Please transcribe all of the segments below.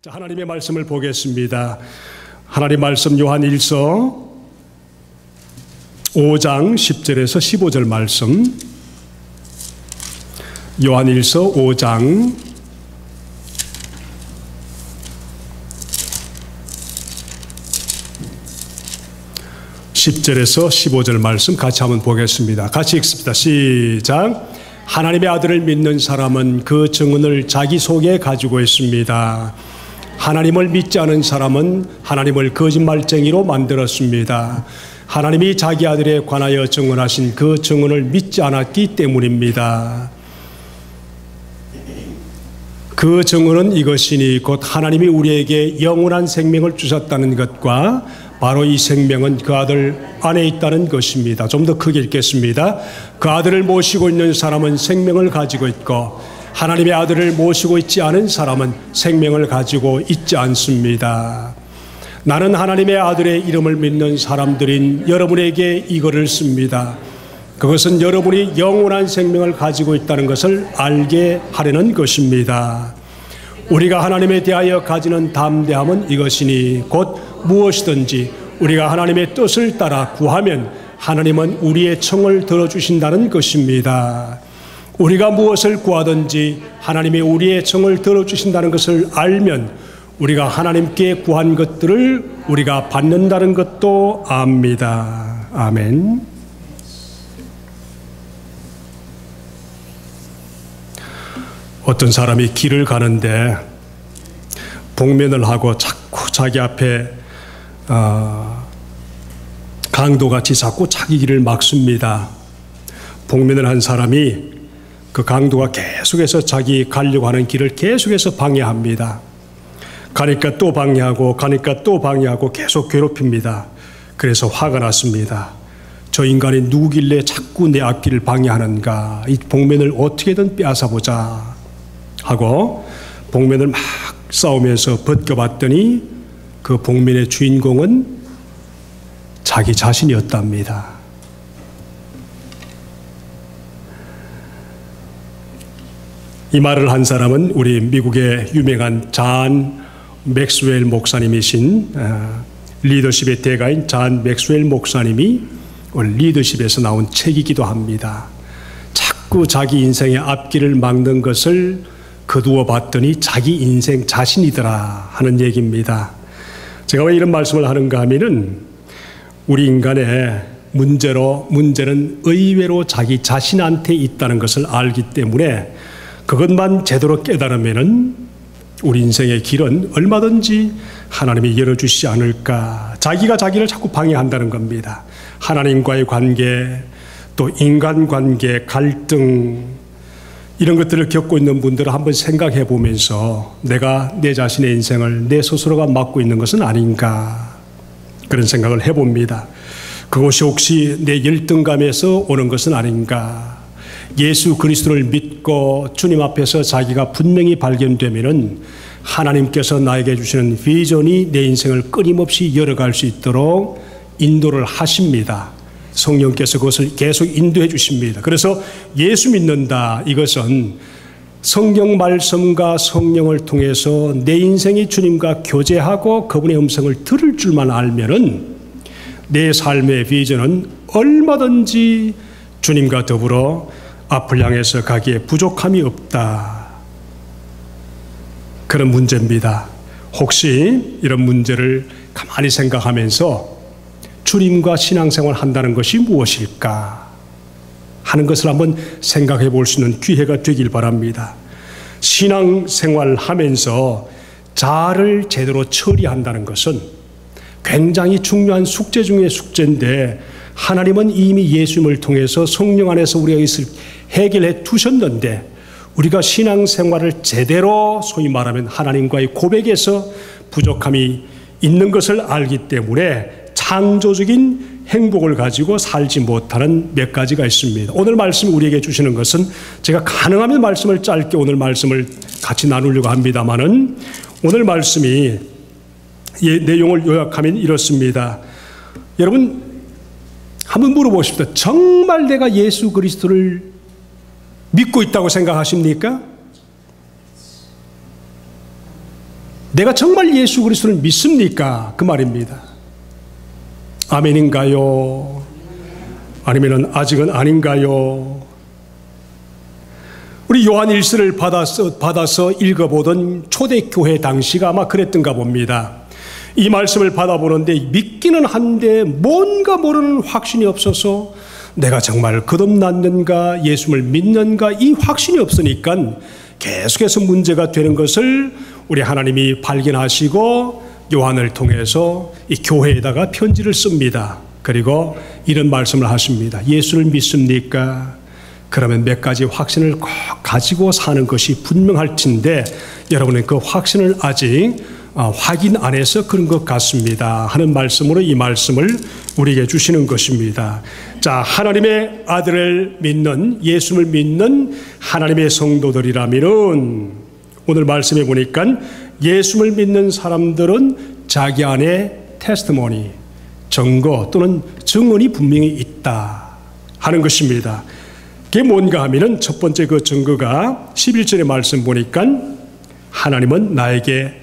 자, 하나님의 말씀을 보겠습니다. 하나님 말씀 요한일서 5장 10절에서 15절 말씀. 요한일서 5장 10절에서 15절 말씀 같이 한번 보겠습니다. 같이 읽습니다. 시작. 하나님의 아들을 믿는 사람은 그 증언을 자기 속에 가지고 있습니다. 하나님을 믿지 않은 사람은 하나님을 거짓말쟁이로 만들었습니다. 하나님이 자기 아들에 관하여 증언하신 그 증언을 믿지 않았기 때문입니다. 그 증언은 이것이니 곧 하나님이 우리에게 영원한 생명을 주셨다는 것과 바로 이 생명은 그 아들 안에 있다는 것입니다. 좀 더 크게 읽겠습니다. 그 아들을 모시고 있는 사람은 생명을 가지고 있고 하나님의 아들을 모시고 있지 않은 사람은 생명을 가지고 있지 않습니다. 나는 하나님의 아들의 이름을 믿는 사람들인 여러분에게 이거를 씁니다. 그것은 여러분이 영원한 생명을 가지고 있다는 것을 알게 하려는 것입니다. 우리가 하나님에 대하여 가지는 담대함은 이것이니 곧 무엇이든지 우리가 하나님의 뜻을 따라 구하면 하나님은 우리의 청을 들어주신다는 것입니다. 우리가 무엇을 구하든지 하나님이 우리의 청을 들어주신다는 것을 알면 우리가 하나님께 구한 것들을 우리가 받는다는 것도 압니다. 아멘. 어떤 사람이 길을 가는데 복면을 하고 자꾸 자기 앞에 강도같이 자꾸 자기 길을 막습니다. 복면을 한 사람이 그 강도가 계속해서 자기 가려고 하는 길을 계속해서 방해합니다. 가니까 또 방해하고 가니까 또 방해하고 계속 괴롭힙니다. 그래서 화가 났습니다. 저 인간이 누구길래 자꾸 내 앞길을 방해하는가? 이 복면을 어떻게든 빼앗아보자 하고 복면을 막 싸우면서 벗겨봤더니 그 복면의 주인공은 자기 자신이었답니다. 이 말을 한 사람은 우리 미국의 유명한 잔 맥스웰 목사님이신 리더십의 대가인 잔 맥스웰 목사님이 리더십에서 나온 책이기도 합니다. 자꾸 자기 인생의 앞길을 막는 것을 거두어 봤더니 자기 인생 자신이더라 하는 얘기입니다. 제가 왜 이런 말씀을 하는가 하면은 우리 인간의 문제는 의외로 자기 자신한테 있다는 것을 알기 때문에 그것만 제대로 깨달으면은 우리 인생의 길은 얼마든지 하나님이 열어주시지 않을까. 자기가 자기를 자꾸 방해한다는 겁니다. 하나님과의 관계, 또 인간관계, 갈등, 이런 것들을 겪고 있는 분들은 한번 생각해 보면서 내가 내 자신의 인생을 내 스스로가 맡고 있는 것은 아닌가, 그런 생각을 해봅니다. 그것이 혹시 내 열등감에서 오는 것은 아닌가. 예수 그리스도를 믿고 주님 앞에서 자기가 분명히 발견되면은 하나님께서 나에게 주시는 비전이 내 인생을 끊임없이 열어갈 수 있도록 인도를 하십니다. 성령께서 그것을 계속 인도해 주십니다. 그래서 예수 믿는다, 이것은 성경 말씀과 성령을 통해서 내 인생이 주님과 교제하고 그분의 음성을 들을 줄만 알면은 내 삶의 비전은 얼마든지 주님과 더불어 앞을 향해서 가기에 부족함이 없다. 그런 문제입니다. 혹시 이런 문제를 가만히 생각하면서 주님과 신앙생활 한다는 것이 무엇일까 하는 것을 한번 생각해 볼 수 있는 기회가 되길 바랍니다. 신앙생활 하면서 자아를 제대로 처리한다는 것은 굉장히 중요한 숙제 중의 숙제인데 하나님은 이미 예수님을 통해서 성령 안에서 우리가 이것을 해결해 두셨는데 우리가 신앙생활을 제대로 소위 말하면 하나님과의 고백에서 부족함이 있는 것을 알기 때문에 창조적인 행복을 가지고 살지 못하는 몇 가지가 있습니다. 오늘 말씀이 우리에게 주시는 것은 제가 가능하면 말씀을 짧게 오늘 말씀을 같이 나누려고 합니다마는 오늘 말씀이 내용을 요약하면 이렇습니다. 여러분 한번 물어보십시오. 정말 내가 예수 그리스도를 믿고 있다고 생각하십니까? 내가 정말 예수 그리스도를 믿습니까? 그 말입니다. 아멘인가요? 아니면 아직은 아닌가요? 우리 요한 1서를 받아서 읽어보던 초대교회 당시가 아마 그랬던가 봅니다. 이 말씀을 받아보는데 믿기는 한데 뭔가 모르는 확신이 없어서 내가 정말 거듭났는가 예수를 믿는가 이 확신이 없으니까 계속해서 문제가 되는 것을 우리 하나님이 발견하시고 요한을 통해서 이 교회에다가 편지를 씁니다. 그리고 이런 말씀을 하십니다. 예수를 믿습니까? 그러면 몇 가지 확신을 꼭 가지고 사는 것이 분명할 텐데 여러분은 그 확신을 아직 확인 안 해서 그런 것 같습니다 하는 말씀으로 이 말씀을 우리에게 주시는 것입니다. 자, 하나님의 아들을 믿는 예수를 믿는 하나님의 성도들이라면은 오늘 말씀해 보니까 예수를 믿는 사람들은 자기 안에 테스티모니 증거 또는 증언이 분명히 있다 하는 것입니다. 그게 뭔가 하면은 첫 번째 그 증거가 11절의 말씀 보니까 하나님은 나에게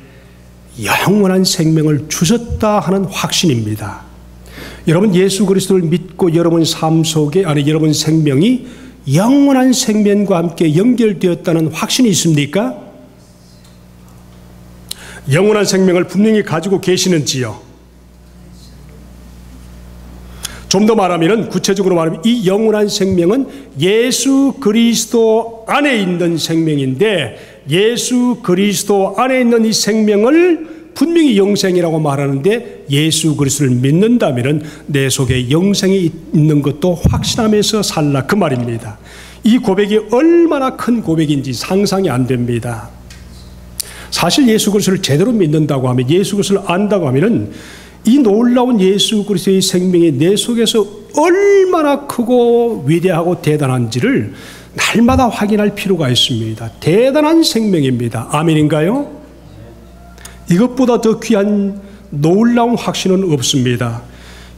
영원한 생명을 주셨다 하는 확신입니다. 여러분 예수 그리스도를 믿고 여러분 삶 속에 여러분 생명이 영원한 생명과 함께 연결되었다는 확신이 있습니까? 영원한 생명을 분명히 가지고 계시는지요? 좀 더 말하면 구체적으로 말하면 이 영원한 생명은 예수 그리스도 안에 있는 생명인데 예수 그리스도 안에 있는 이 생명을 분명히 영생이라고 말하는데 예수 그리스도를 믿는다면 내 속에 영생이 있는 것도 확신하면서 살라 그 말입니다. 이 고백이 얼마나 큰 고백인지 상상이 안 됩니다. 사실 예수 그리스도를 제대로 믿는다고 하면 예수 그리스도를 안다고 하면은 이 놀라운 예수 그리스도의 생명이 내 속에서 얼마나 크고 위대하고 대단한지를 날마다 확인할 필요가 있습니다. 대단한 생명입니다. 아멘인가요? 이것보다 더 귀한 놀라운 확신은 없습니다.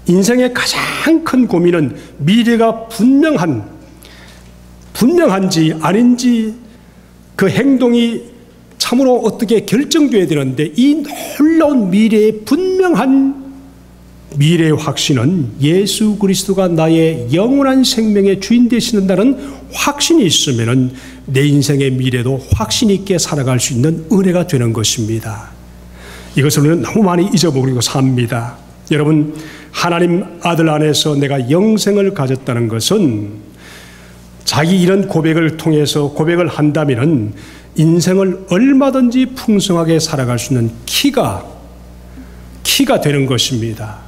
인생의 가장 큰 고민은 미래가 분명한지 아닌지 그 행동이 참으로 어떻게 결정되어야 되는데 이 놀라운 미래의 분명한 미래의 확신은 예수 그리스도가 나의 영원한 생명의 주인 되시는다는 확신이 있으면 내 인생의 미래도 확신 있게 살아갈 수 있는 은혜가 되는 것입니다. 이것을 우리는 너무 많이 잊어버리고 삽니다. 여러분 하나님 아들 안에서 내가 영생을 가졌다는 것은 자기 이런 고백을 통해서 고백을 한다면 인생을 얼마든지 풍성하게 살아갈 수 있는 키가 되는 것입니다.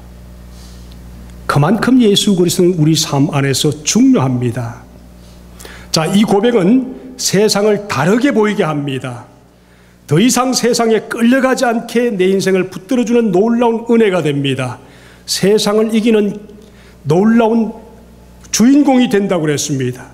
그만큼 예수 그리스도는 우리 삶 안에서 중요합니다. 자, 이 고백은 세상을 다르게 보이게 합니다. 더 이상 세상에 끌려가지 않게 내 인생을 붙들어주는 놀라운 은혜가 됩니다. 세상을 이기는 놀라운 주인공이 된다고 그랬습니다.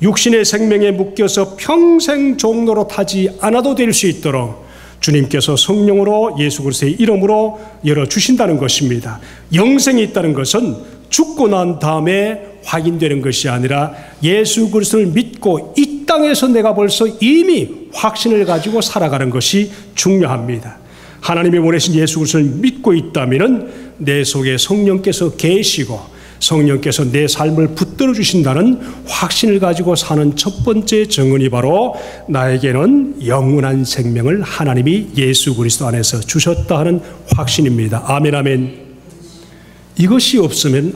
육신의 생명에 묶여서 평생 종로로 타지 않아도 될 수 있도록 주님께서 성령으로 예수 그리스도의 이름으로 열어주신다는 것입니다. 영생이 있다는 것은 죽고 난 다음에 확인되는 것이 아니라 예수 그리스도를 믿고 이 땅에서 내가 벌써 이미 확신을 가지고 살아가는 것이 중요합니다. 하나님이 보내신 예수 그리스도를 믿고 있다면 내 속에 성령께서 계시고 성령께서 내 삶을 붙들어 주신다는 확신을 가지고 사는 첫 번째 증언이 바로 나에게는 영원한 생명을 하나님이 예수 그리스도 안에서 주셨다 하는 확신입니다. 아멘 아멘. 이것이 없으면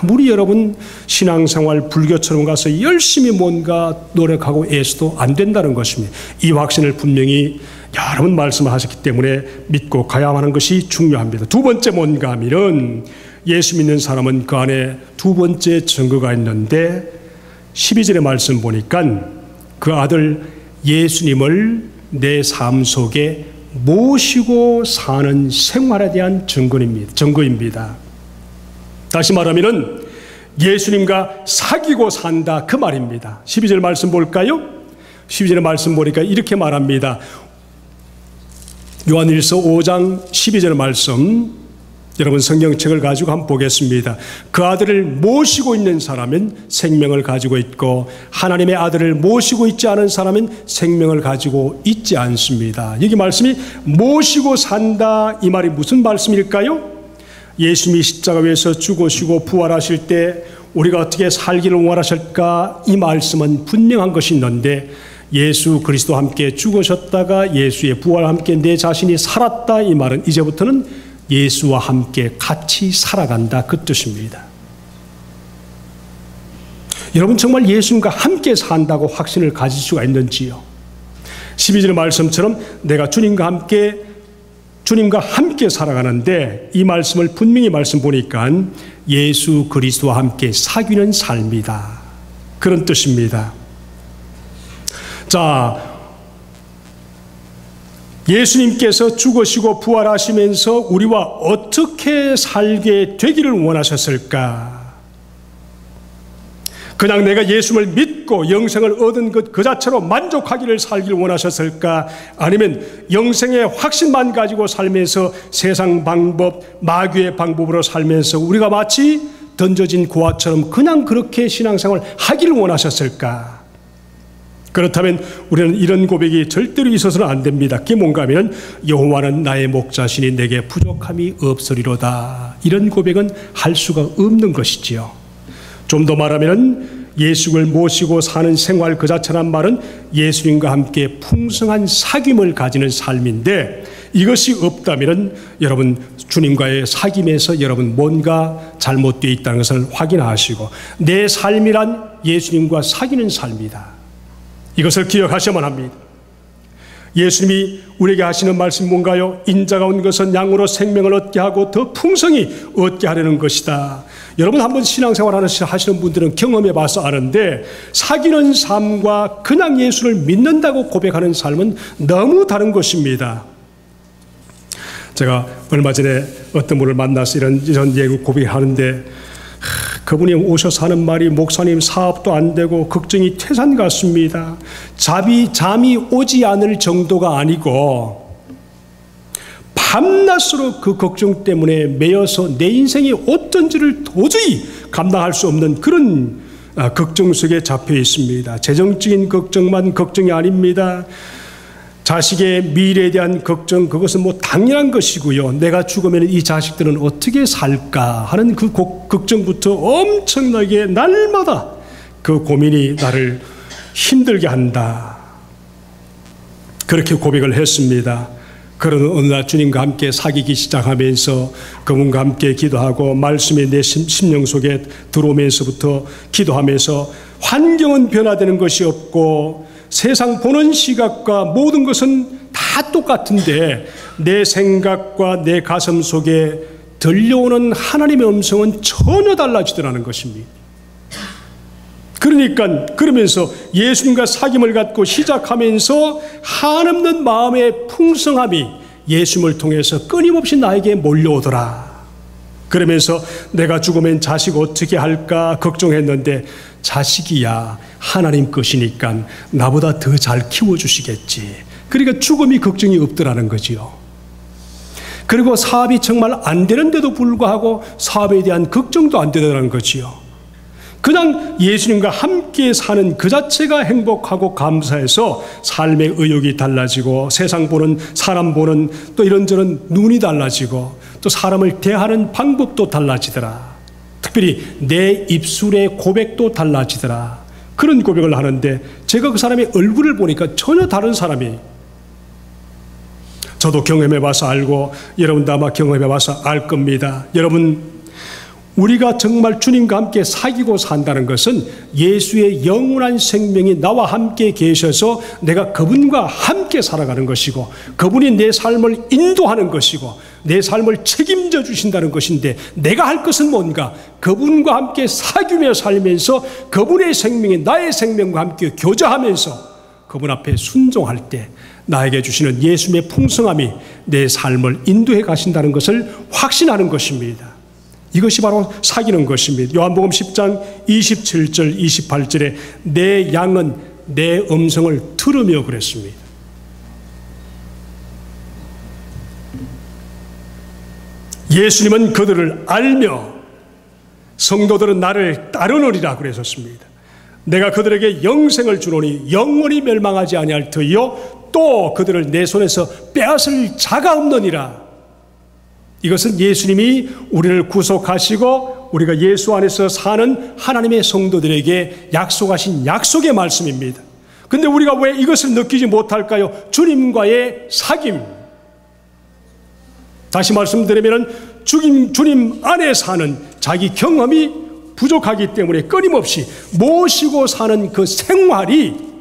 아무리 여러분 신앙생활 불교처럼 가서 열심히 뭔가 노력하고 애써도 안 된다는 것입니다. 이 확신을 분명히 여러 번 말씀을 하셨기 때문에 믿고 가야만 하는 것이 중요합니다. 두 번째 뭔가 하면은 예수 믿는 사람은 그 안에 두 번째 증거가 있는데 12절의 말씀 보니까 그 아들 예수님을 내 삶 속에 모시고 사는 생활에 대한 증거입니다. 다시 말하면 예수님과 사귀고 산다 그 말입니다. 12절 말씀 볼까요? 12절의 말씀 보니까 이렇게 말합니다. 요한일서 5장 12절 말씀 여러분 성경책을 가지고 한번 보겠습니다. 그 아들을 모시고 있는 사람은 생명을 가지고 있고 하나님의 아들을 모시고 있지 않은 사람은 생명을 가지고 있지 않습니다. 여기 말씀이 모시고 산다, 이 말이 무슨 말씀일까요? 예수님이 십자가 위에서 죽으시고 부활하실 때 우리가 어떻게 살기를 원하실까? 이 말씀은 분명한 것이 있는데, 예수 그리스도와 함께 죽으셨다가 예수의 부활과 함께 내 자신이 살았다, 이 말은 이제부터는 예수와 함께 같이 살아간다, 그 뜻입니다. 여러분 정말 예수님과 함께 산다고 확신을 가질 수가 있는지요? 12절 말씀처럼 내가 주님과 함께 살아가는데, 이 말씀을 분명히 말씀 보니까 예수 그리스도와 함께 사귀는 삶이다, 그런 뜻입니다. 자, 예수님께서 죽으시고 부활하시면서 우리와 어떻게 살게 되기를 원하셨을까? 그냥 내가 예수를 믿고 영생을 얻은 것 그 자체로 만족하기를 살기를 원하셨을까? 아니면 영생의 확신만 가지고 살면서 세상 방법, 마귀의 방법으로 살면서 우리가 마치 던져진 고아처럼 그냥 그렇게 신앙생활을 하기를 원하셨을까? 그렇다면 우리는 이런 고백이 절대로 있어서는 안 됩니다. 그게 뭔가 하면 여호와는 나의 목자시니 내게 부족함이 없으리로다, 이런 고백은 할 수가 없는 것이지요. 좀 더 말하면 예수를 모시고 사는 생활 그 자체란 말은 예수님과 함께 풍성한 사귐을 가지는 삶인데, 이것이 없다면 여러분 주님과의 사귐에서 여러분 뭔가 잘못되어 있다는 것을 확인하시고, 내 삶이란 예수님과 사귀는 삶이다, 이것을 기억하셔야만 합니다. 예수님이 우리에게 하시는 말씀이 뭔가요? 인자가 온 것은 양으로 생명을 얻게 하고 더 풍성히 얻게 하려는 것이다. 여러분 한번 신앙생활 하시는 분들은 경험해 봐서 아는데, 사귀는 삶과 그냥 예수를 믿는다고 고백하는 삶은 너무 다른 것입니다. 제가 얼마 전에 어떤 분을 만나서 이런 얘기 고백하는데, 그분이 오셔서 하는 말이, 목사님 사업도 안 되고 걱정이 태산 같습니다. 잠이 오지 않을 정도가 아니고 밤낮으로 그 걱정 때문에 매여서 내 인생이 어떤지를 도저히 감당할 수 없는 그런 걱정 속에 잡혀 있습니다. 재정적인 걱정만 걱정이 아닙니다. 자식의 미래에 대한 걱정, 그것은 뭐 당연한 것이고요. 내가 죽으면 이 자식들은 어떻게 살까 하는 그 걱정부터 엄청나게 날마다 그 고민이 나를 힘들게 한다, 그렇게 고백을 했습니다. 그러는 어느 날 주님과 함께 사귀기 시작하면서 그분과 함께 기도하고 말씀이 내 심령 속에 들어오면서부터 기도하면서, 환경은 변화되는 것이 없고 세상 보는 시각과 모든 것은 다 똑같은데 내 생각과 내 가슴 속에 들려오는 하나님의 음성은 전혀 달라지더라는 것입니다. 그러면서 예수님과 사귐을 갖고 시작하면서 한없는 마음의 풍성함이 예수님을 통해서 끊임없이 나에게 몰려오더라. 그러면서 내가 죽으면 자식 어떻게 할까 걱정했는데, 자식이야 하나님 것이니까 나보다 더 잘 키워주시겠지. 그러니까 죽음이 걱정이 없더라는 거지요. 그리고 사업이 정말 안 되는데도 불구하고 사업에 대한 걱정도 안 되더라는 거지요. 그냥 예수님과 함께 사는 그 자체가 행복하고 감사해서 삶의 의욕이 달라지고, 세상 보는, 사람 보는 또 이런저런 눈이 달라지고, 또 사람을 대하는 방법도 달라지더라. 특별히 내 입술의 고백도 달라지더라. 그런 고백을 하는데, 제가 그 사람의 얼굴을 보니까 전혀 다른 사람이, 저도 경험해 봐서 알고 여러분도 아마 경험해 봐서 알 겁니다. 여러분, 우리가 정말 주님과 함께 사귀고 산다는 것은 예수의 영원한 생명이 나와 함께 계셔서 내가 그분과 함께 살아가는 것이고, 그분이 내 삶을 인도하는 것이고 내 삶을 책임져 주신다는 것인데, 내가 할 것은 뭔가? 그분과 함께 사귀며 살면서 그분의 생명이 나의 생명과 함께 교제하면서 그분 앞에 순종할 때 나에게 주시는 예수님의 풍성함이 내 삶을 인도해 가신다는 것을 확신하는 것입니다. 이것이 바로 사귀는 것입니다. 요한복음 10장 27절 28절에 내 양은 내 음성을 들으며 그랬습니다. 예수님은 그들을 알며 성도들은 나를 따르느리라 그러셨습니다. 내가 그들에게 영생을 주노니 영원히 멸망하지 아니할 터이요 또 그들을 내 손에서 빼앗을 자가 없느니라. 이것은 예수님이 우리를 구속하시고 우리가 예수 안에서 사는 하나님의 성도들에게 약속하신 약속의 말씀입니다. 근데 우리가 왜 이것을 느끼지 못할까요? 주님과의 사귐. 다시 말씀드리면 주님 안에 사는 자기 경험이 부족하기 때문에 끊임없이 모시고 사는 그 생활이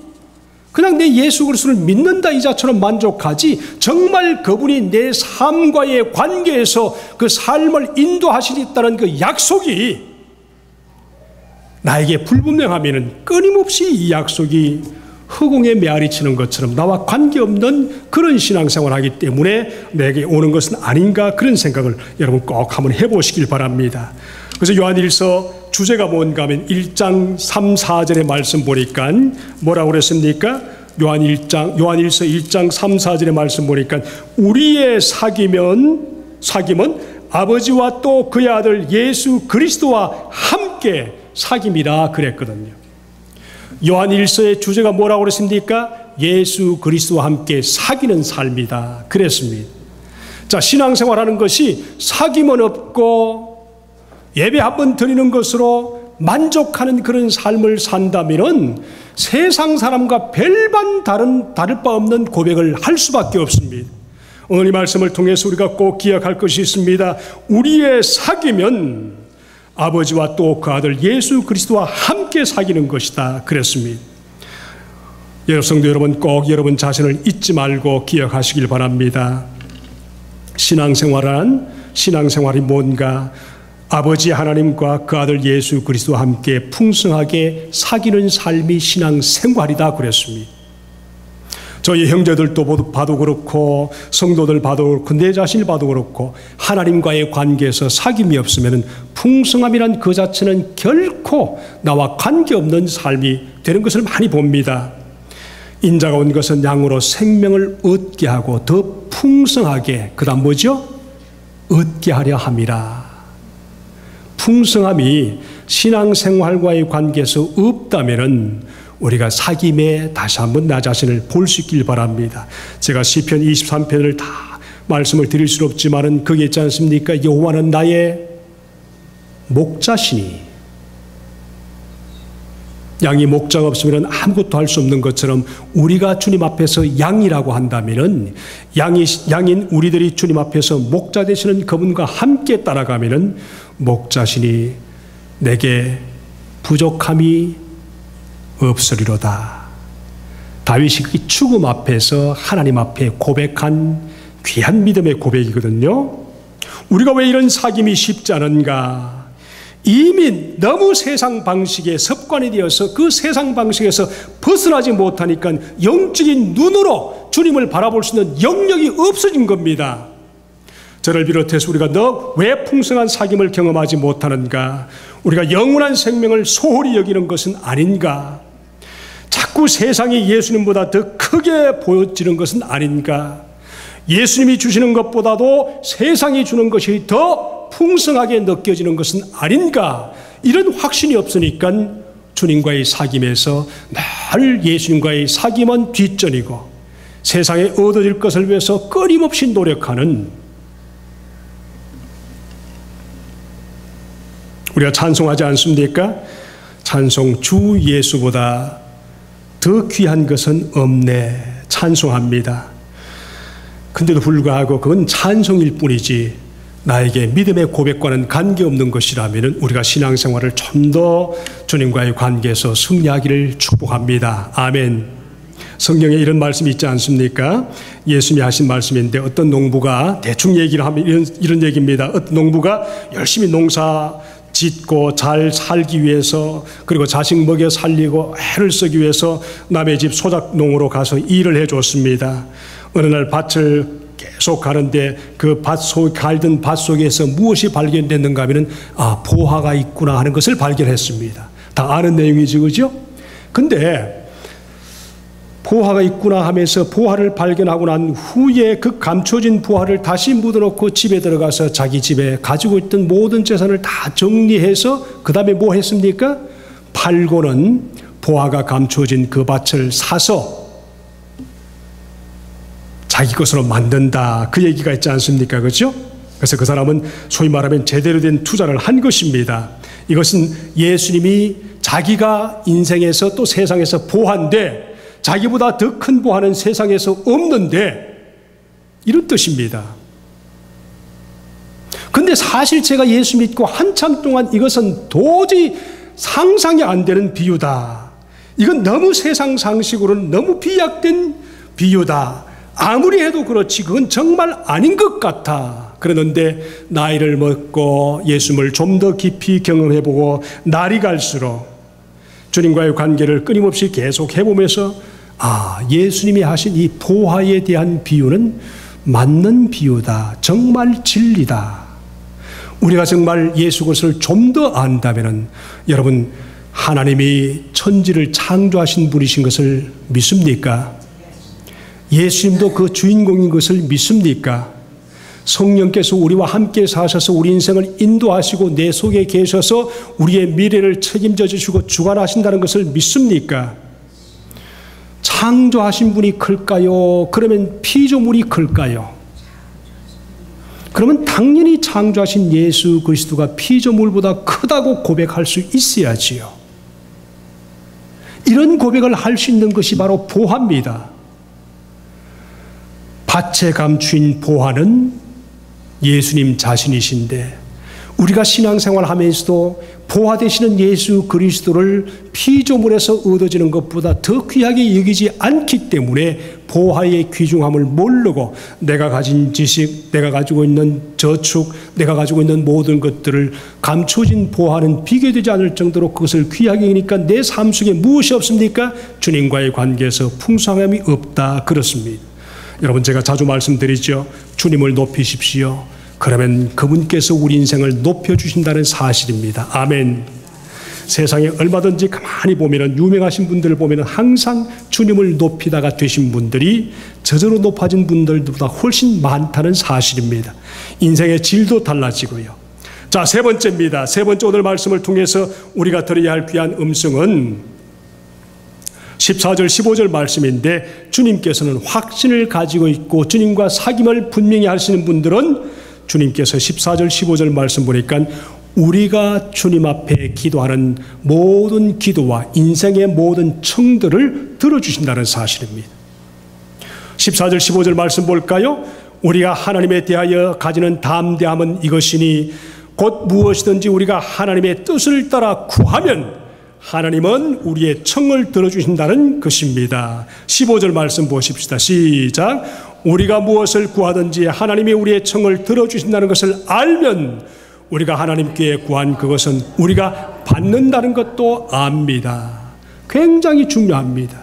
그냥 내 예수 그리스도를 믿는다 이 자처럼 만족하지 정말 그분이 내 삶과의 관계에서 그 삶을 인도하시겠다는 그 약속이 나에게 불분명하면 끊임없이 이 약속이 허공에 메아리 치는 것처럼 나와 관계없는 그런 신앙생활을 하기 때문에 내게 오는 것은 아닌가 그런 생각을 여러분 꼭 한번 해보시길 바랍니다. 그래서 요한일서 주제가 뭔가 하면 1장 3, 4절의 말씀 보니까 뭐라고 그랬습니까? 요한일서 1장 3, 4절의 말씀 보니까 우리의 사귐은 아버지와 또 그의 아들 예수 그리스도와 함께 사귐이라 그랬거든요. 요한일서의 주제가 뭐라고 그랬습니까? 예수 그리스도와 함께 사귀는 삶이다 그랬습니다. 자, 신앙생활하는 것이 사귐은 없고 예배 한 번 드리는 것으로 만족하는 그런 삶을 산다면은 세상 사람과 별반 다를 바 없는 고백을 할 수밖에 없습니다. 오늘 이 말씀을 통해서 우리가 꼭 기억할 것이 있습니다. 우리의 사귐은 아버지와 또 그 아들 예수 그리스도와 함께 사귀는 것이다 그랬습니다. 성도 여러분, 꼭 여러분 자신을 잊지 말고 기억하시길 바랍니다. 신앙생활이 뭔가? 아버지 하나님과 그 아들 예수 그리스도와 함께 풍성하게 사귀는 삶이 신앙생활이다 그랬습니다. 저희 형제들도 봐도 그렇고 성도들 봐도 그렇고 내 자신을 봐도 그렇고 하나님과의 관계에서 사귐이 없으면 풍성함이란 그 자체는 결코 나와 관계없는 삶이 되는 것을 많이 봅니다. 인자가 온 것은 양으로 생명을 얻게 하고 더 풍성하게 그 다음 뭐죠? 얻게 하려 함이라. 풍성함이 신앙생활과의 관계에서 없다면 우리가 사귐에 다시 한번 나 자신을 볼 수 있길 바랍니다. 제가 시편 23편을 다 말씀을 드릴 수 없지만은 거기 있지 않습니까? 여호와는 나의 목자시니. 양이 목자가 없으면 아무것도 할 수 없는 것처럼 우리가 주님 앞에서 양이라고 한다면은 양인 우리들이 주님 앞에서 목자 되시는 그분과 함께 따라가면은 목자시니 내게 부족함이 없으리로다. 다윗이 그 죽음 앞에서 하나님 앞에 고백한 귀한 믿음의 고백이거든요. 우리가 왜 이런 사귐이 쉽지 않은가? 이미 너무 세상 방식에 습관이 되어서 그 세상 방식에서 벗어나지 못하니까 영적인 눈으로 주님을 바라볼 수 있는 영역이 없어진 겁니다. 저를 비롯해서 우리가 너 왜 풍성한 사귐을 경험하지 못하는가? 우리가 영원한 생명을 소홀히 여기는 것은 아닌가? 자꾸 세상이 예수님보다 더 크게 보여지는 것은 아닌가? 예수님이 주시는 것보다도 세상이 주는 것이 더 풍성하게 느껴지는 것은 아닌가? 이런 확신이 없으니까 주님과의 사귐에서 늘 예수님과의 사귐은 뒷전이고 세상에 얻어질 것을 위해서 끊임없이 노력하는, 우리가 찬송하지 않습니까? 찬송 주 예수보다 더 귀한 것은 없네. 찬송합니다. 근데도 불구하고 그건 찬송일 뿐이지 나에게 믿음의 고백과는 관계없는 것이라면 우리가 신앙생활을 좀 더 주님과의 관계에서 승리하기를 축복합니다. 아멘. 성경에 이런 말씀이 있지 않습니까? 예수님이 하신 말씀인데 어떤 농부가 대충 얘기를 하면 이런 얘기입니다. 어떤 농부가 열심히 농사 짓고 잘 살기 위해서 그리고 자식 먹여 살리고 애를 쓰기 위해서 남의 집 소작농으로 가서 일을 해줬습니다. 어느 날 밭을 계속 가는데 그 갈던 밭 속에서 무엇이 발견됐는가 하면 보화가 있구나 하는 것을 발견했습니다. 다 아는 내용이죠, 그죠? 근데 보화가 있구나 하면서 보화를 발견하고 난 후에 그 감춰진 보화를 다시 묻어놓고 집에 들어가서 자기 집에 가지고 있던 모든 재산을 다 정리해서 그 다음에 뭐 했습니까? 팔고는 보화가 감춰진 그 밭을 사서 자기 것으로 만든다. 그 얘기가 있지 않습니까? 그렇죠? 그래서 그 사람은 소위 말하면 제대로 된 투자를 한 것입니다. 이것은 예수님이 자기가 인생에서 또 세상에서 보화인데 자기보다 더 큰 보화는 세상에서 없는데 이런 뜻입니다. 근데 사실 제가 예수 믿고 한참 동안 이것은 도저히 상상이 안 되는 비유다. 이건 너무 세상 상식으로는 너무 비약된 비유다. 아무리 해도 그렇지 그건 정말 아닌 것 같아. 그러는데 나이를 먹고 예수님을 좀 더 깊이 경험해보고 날이 갈수록 주님과의 관계를 끊임없이 계속 해보면서 예수님이 하신 이 보화에 대한 비유는 맞는 비유다. 정말 진리다. 우리가 정말 예수 것을 좀 더 안다면 여러분 하나님이 천지를 창조하신 분이신 것을 믿습니까? 예수님도 그 주인공인 것을 믿습니까? 성령께서 우리와 함께 사셔서 우리 인생을 인도하시고 내 속에 계셔서 우리의 미래를 책임져 주시고 주관하신다는 것을 믿습니까? 창조하신 분이 클까요? 그러면 피조물이 클까요? 그러면 당연히 창조하신 예수 그리스도가 피조물보다 크다고 고백할 수 있어야지요. 이런 고백을 할 수 있는 것이 바로 보화입니다. 밭에 감추인 보화는 예수님 자신이신데 우리가 신앙생활 하면서도 보화 되시는 예수 그리스도를 피조물에서 얻어지는 것보다 더 귀하게 여기지 않기 때문에 보화의 귀중함을 모르고 내가 가진 지식, 내가 가지고 있는 저축, 내가 가지고 있는 모든 것들을 감춰진 보화는 비교되지 않을 정도로 그것을 귀하게 여기니까 내 삶 속에 무엇이 없습니까? 주님과의 관계에서 풍성함이 없다. 그렇습니다. 여러분 제가 자주 말씀드리죠. 주님을 높이십시오. 그러면 그분께서 우리 인생을 높여주신다는 사실입니다. 아멘. 세상에 얼마든지 가만히 보면 유명하신 분들을 보면 항상 주님을 높이다가 되신 분들이 저절로 높아진 분들보다 훨씬 많다는 사실입니다. 인생의 질도 달라지고요. 자, 세 번째입니다. 세 번째 오늘 말씀을 통해서 우리가 들어야 할 귀한 음성은 14절 15절 말씀인데 주님께서는 확신을 가지고 있고 주님과 사귐을 분명히 하시는 분들은 주님께서 14절 15절 말씀 보니까 우리가 주님 앞에 기도하는 모든 기도와 인생의 모든 청들을 들어주신다는 사실입니다. 14절 15절 말씀 볼까요? 우리가 하나님에 대하여 가지는 담대함은 이것이니 곧 무엇이든지 우리가 하나님의 뜻을 따라 구하면 하나님은 우리의 청을 들어주신다는 것입니다. 15절 말씀 보십시다. 시작. 우리가 무엇을 구하든지 하나님이 우리의 청을 들어주신다는 것을 알면 우리가 하나님께 구한 그것은 우리가 받는다는 것도 압니다. 굉장히 중요합니다.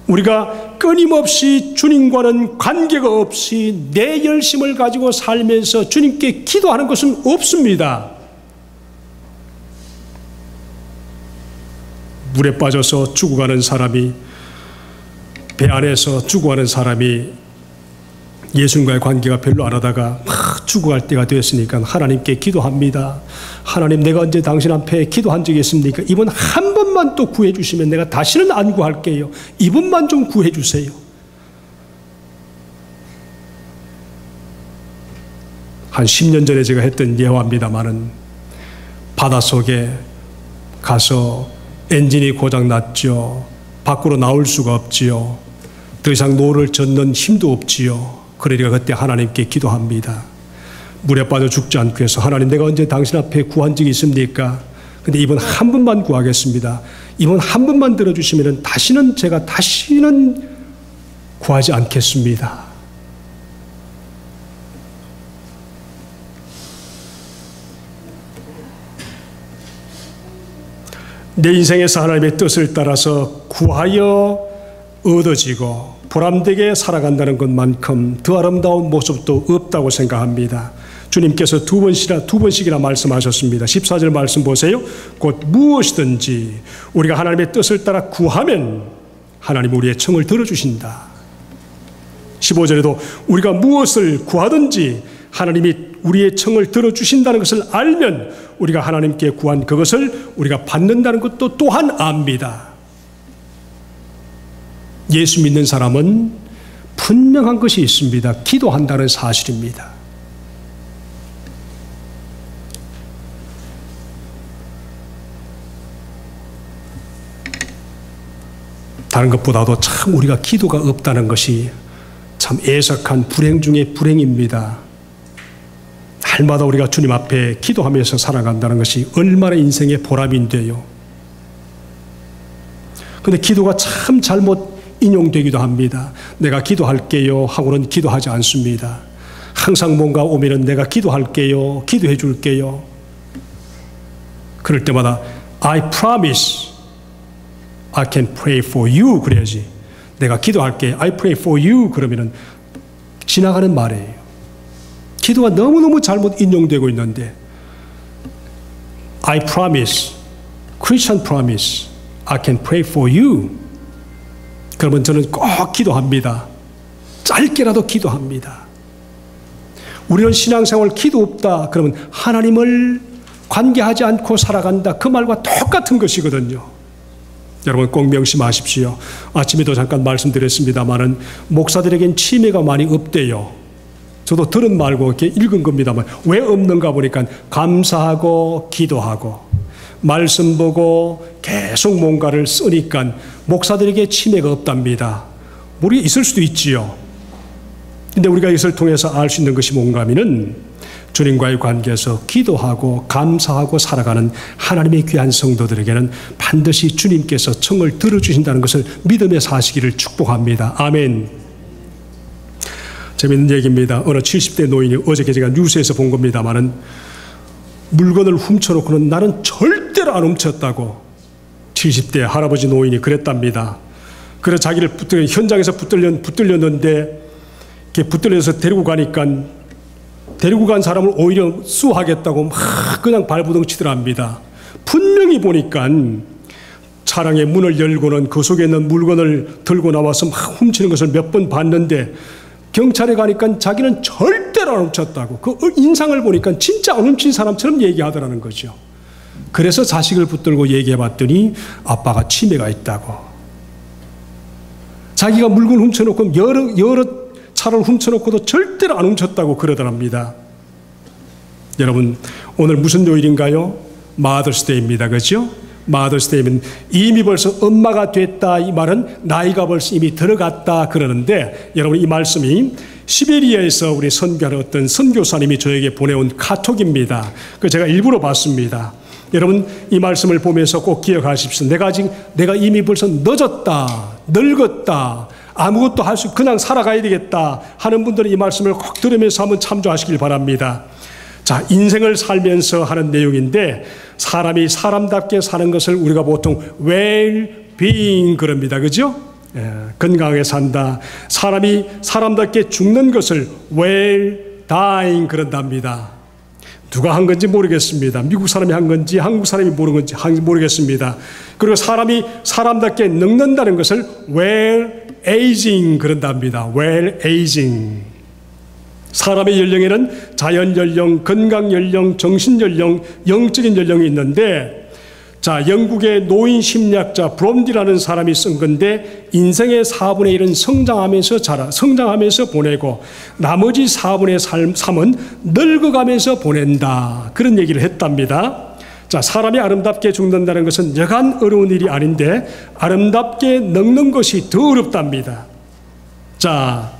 우리가 끊임없이 주님과는 관계가 없이 내 열심을 가지고 살면서 주님께 기도하는 것은 없습니다. 물에 빠져서 죽어가는 사람이, 배 안에서 죽어가는 사람이 예수님과의 관계가 별로 안 하다가 막 죽어갈 때가 되었으니까 하나님께 기도합니다. 하나님, 내가 언제 당신 앞에 기도한 적이 있습니까? 이번 한 번만 또 구해 주시면 내가 다시는 안 구할게요. 이번만 좀 구해 주세요. 한 10년 전에 제가 했던 예화입니다마는 바닷속에 가서 엔진이 고장났죠. 밖으로 나올 수가 없지요. 더 이상 노를 젓는 힘도 없지요. 그러니까 그때 하나님께 기도합니다. 물에 빠져 죽지 않기 위해서 하나님, 내가 언제 당신 앞에 구한 적이 있습니까? 근데 이번 한 번만 구하겠습니다. 이번 한 번만 들어주시면 다시는 제가 다시는 구하지 않겠습니다. 내 인생에서 하나님의 뜻을 따라서 구하여 얻어지고 보람되게 살아간다는 것만큼 더 아름다운 모습도 없다고 생각합니다. 주님께서 두 번씩이나 말씀하셨습니다. 14절 말씀 보세요. 곧 무엇이든지 우리가 하나님의 뜻을 따라 구하면 하나님 우리의 청을 들어주신다. 15절에도 우리가 무엇을 구하든지 하나님이 우리의 청을 들어주신다는 것을 알면 우리가 하나님께 구한 그것을 우리가 받는다는 것도 또한 압니다. 예수 믿는 사람은 분명한 것이 있습니다. 기도한다는 사실입니다. 다른 것보다도 참 우리가 기도가 없다는 것이 참 애석한 불행 중에 불행입니다. 날마다 우리가 주님 앞에 기도하면서 살아간다는 것이 얼마나 인생의 보람인데요. 그런데 기도가 참 잘못 인용되기도 합니다. 내가 기도할게요 하고는 기도하지 않습니다. 항상 뭔가 오면은 내가 기도할게요, 기도해 줄게요. 그럴 때마다 I promise I can pray for you 그래야지. 내가 기도할게 I pray for you 그러면은 지나가는 말이에요. 기도가 너무너무 잘못 인용되고 있는데 I promise, Christian promise I can pray for you. 그러면 저는 꼭 기도합니다. 짧게라도 기도합니다. 우리는 신앙생활 기도 없다 그러면 하나님을 관계하지 않고 살아간다 그 말과 똑같은 것이거든요. 여러분 꼭 명심하십시오. 아침에도 잠깐 말씀드렸습니다마는 목사들에겐 치매가 많이 없대요. 저도 들은 말고 이렇게 읽은 겁니다만 왜 없는가 보니까 감사하고 기도하고 말씀 보고 계속 뭔가를 쓰니까 목사들에게 치매가 없답니다. 우리 있을 수도 있지요. 근데 우리가 이것을 통해서 알 수 있는 것이 뭔가 하면은 주님과의 관계에서 기도하고 감사하고 살아가는 하나님의 귀한 성도들에게는 반드시 주님께서 청을 들어주신다는 것을 믿음의 사시기를 축복합니다. 아멘. 재밌는 얘기입니다. 어느 70대 노인이 어저께 제가 뉴스에서 본 겁니다마는 물건을 훔쳐놓고는 나는 절대로 안 훔쳤다고 70대 할아버지 노인이 그랬답니다. 그래서 자기를 현장에서 붙들렸는데 붙들려서 데리고 가니까 데리고 간 사람을 오히려 수하겠다고 막 그냥 발부둥 치더랍니다. 분명히 보니까 차량의 문을 열고는 그 속에 있는 물건을 들고 나와서 막 훔치는 것을 몇 번 봤는데 경찰에 가니까 자기는 절대로 안 훔쳤다고 그 인상을 보니까 진짜 안 훔친 사람처럼 얘기하더라는 거죠. 그래서 자식을 붙들고 얘기해 봤더니 아빠가 치매가 있다고. 자기가 물건 훔쳐놓고 여러 차를 훔쳐놓고도 절대로 안 훔쳤다고 그러더랍니다. 여러분 오늘 무슨 요일인가요? 마더스데이입니다. 그렇죠? 마더스데이면 이미 벌써 엄마가 됐다 이 말은 나이가 벌써 이미 들어갔다 그러는데 여러분 이 말씀이 시베리아에서 우리 선교하는 어떤 선교사님이 저에게 보내온 카톡입니다. 그 제가 일부러 봤습니다. 여러분 이 말씀을 보면서 꼭 기억하십시오. 내가 이미 벌써 늦었다, 늙었다, 아무것도 할 수 그냥 살아가야 되겠다 하는 분들은 이 말씀을 꼭 들으면서 한번 참조하시길 바랍니다. 자, 인생을 살면서 하는 내용인데 사람이 사람답게 사는 것을 우리가 보통 well-being 그럽니다. 그죠? 건강하게 산다. 사람이 사람답게 죽는 것을 well-dying 그런답니다. 누가 한 건지 모르겠습니다. 미국 사람이 한 건지 한국 사람이 모르는 건지 모르겠습니다. 그리고 사람이 사람답게 늙는다는 것을 well-aging 그런답니다. well-aging. 사람의 연령에는 자연 연령, 건강 연령, 정신 연령, 영적인 연령이 있는데 자, 영국의 노인 심리학자 브롬디라는 사람이 쓴 건데 인생의 4분의 1은 성장하면서 보내고 나머지 4분의 3은 늙어가면서 보낸다. 그런 얘기를 했답니다. 자, 사람이 아름답게 죽는다는 것은 여간 어려운 일이 아닌데 아름답게 늙는 것이 더 어렵답니다. 자,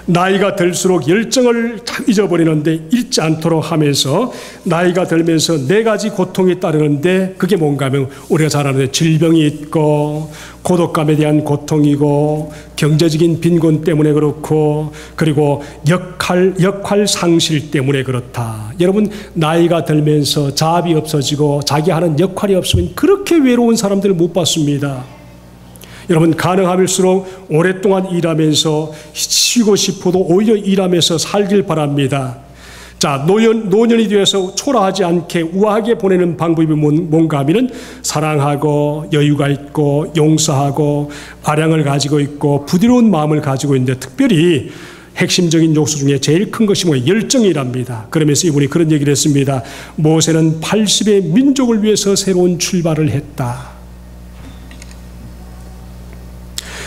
나이가 들수록 열정을 잊어버리는데 잊지 않도록 하면서 나이가 들면서 4가지 고통이 따르는데 그게 뭔가 하면 우리가 잘 아는 질병이 있고 고독감에 대한 고통이고 경제적인 빈곤 때문에 그렇고 그리고 역할 상실 때문에 그렇다. 여러분 나이가 들면서 자압이 없어지고 자기 하는 역할이 없으면 그렇게 외로운 사람들을 못 봤습니다. 여러분 가능할수록 오랫동안 일하면서 쉬고 싶어도 오히려 일하면서 살길 바랍니다. 자, 노년이 되어서 초라하지 않게 우아하게 보내는 방법이 뭔가 하면은 사랑하고 여유가 있고 용서하고 아량을 가지고 있고 부드러운 마음을 가지고 있는데, 특별히 핵심적인 요소 중에 제일 큰 것이 열정이랍니다. 그러면서 이분이 그런 얘기를 했습니다. 모세는 80의 민족을 위해서 새로운 출발을 했다.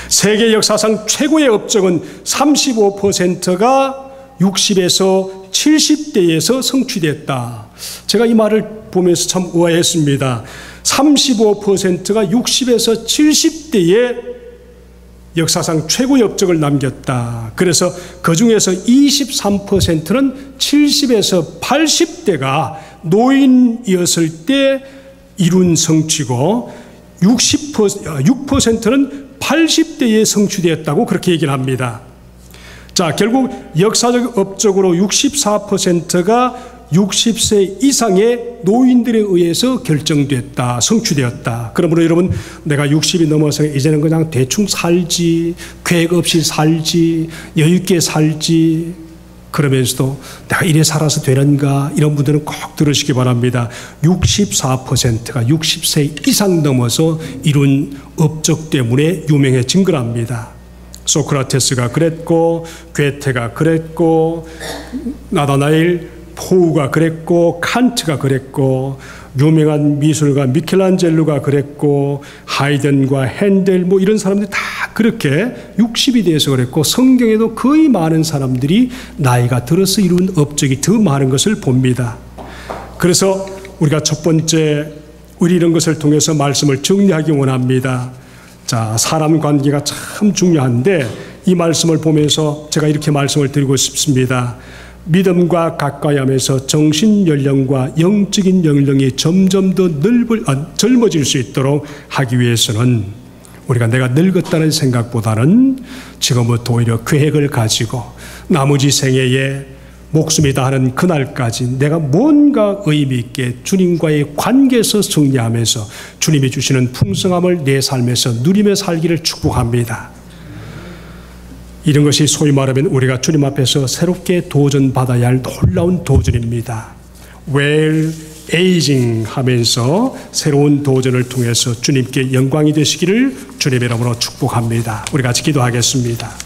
세계 역사상 최고의 업적은 35%가 60에서 70대에서 성취됐다. 제가 이 말을 보면서 참 의아했습니다. 35%가 60에서 70대에 역사상 최고의 업적을 남겼다. 그래서 그 중에서 23%는 70에서 80대가 노인이었을 때 이룬 성취고 6%는 80대에 성취되었다고 그렇게 얘기를 합니다. 자, 결국 역사적 업적으로 64%가 60세 이상의 노인들에 의해서 결정됐다, 성취되었다. 그러므로 여러분, 내가 60이 넘어서 이제는 그냥 대충 살지, 계획 없이 살지, 여유 있게 살지, 그러면서도 내가 이래 살아서 되는가, 이런 분들은 꼭 들으시기 바랍니다. 64%가 60세 이상 넘어서 이룬 업적 때문에 유명해진 거랍니다. 소크라테스가 그랬고, 괴테가 그랬고, 나다나엘 포우가 그랬고, 칸트가 그랬고, 유명한 미술가 미켈란젤로가 그랬고, 하이든과 핸델 이런 사람들이 다 그렇게 60이 돼서 그랬고, 성경에도 거의 많은 사람들이 나이가 들어서 이룬 업적이 더 많은 것을 봅니다. 그래서 우리가 첫 번째 이런 것을 통해서 말씀을 정리하기 원합니다. 자, 사람 관계가 참 중요한데 이 말씀을 보면서 제가 이렇게 말씀을 드리고 싶습니다. 믿음과 가까이 하면서 정신 연령과 영적인 연령이 점점 더 젊어질 수 있도록 하기 위해서는 우리가 내가 늙었다는 생각보다는 지금부터 오히려 계획을 가지고 나머지 생애에 목숨이 다하는 그날까지 내가 뭔가 의미 있게 주님과의 관계에서 승리하면서 주님이 주시는 풍성함을 내 삶에서 누리며 살기를 축복합니다. 이런 것이 소위 말하면 우리가 주님 앞에서 새롭게 도전받아야 할 놀라운 도전입니다. Well aging 하면서 새로운 도전을 통해서 주님께 영광이 되시기를 주님의 이름으로 축복합니다. 우리 같이 기도하겠습니다.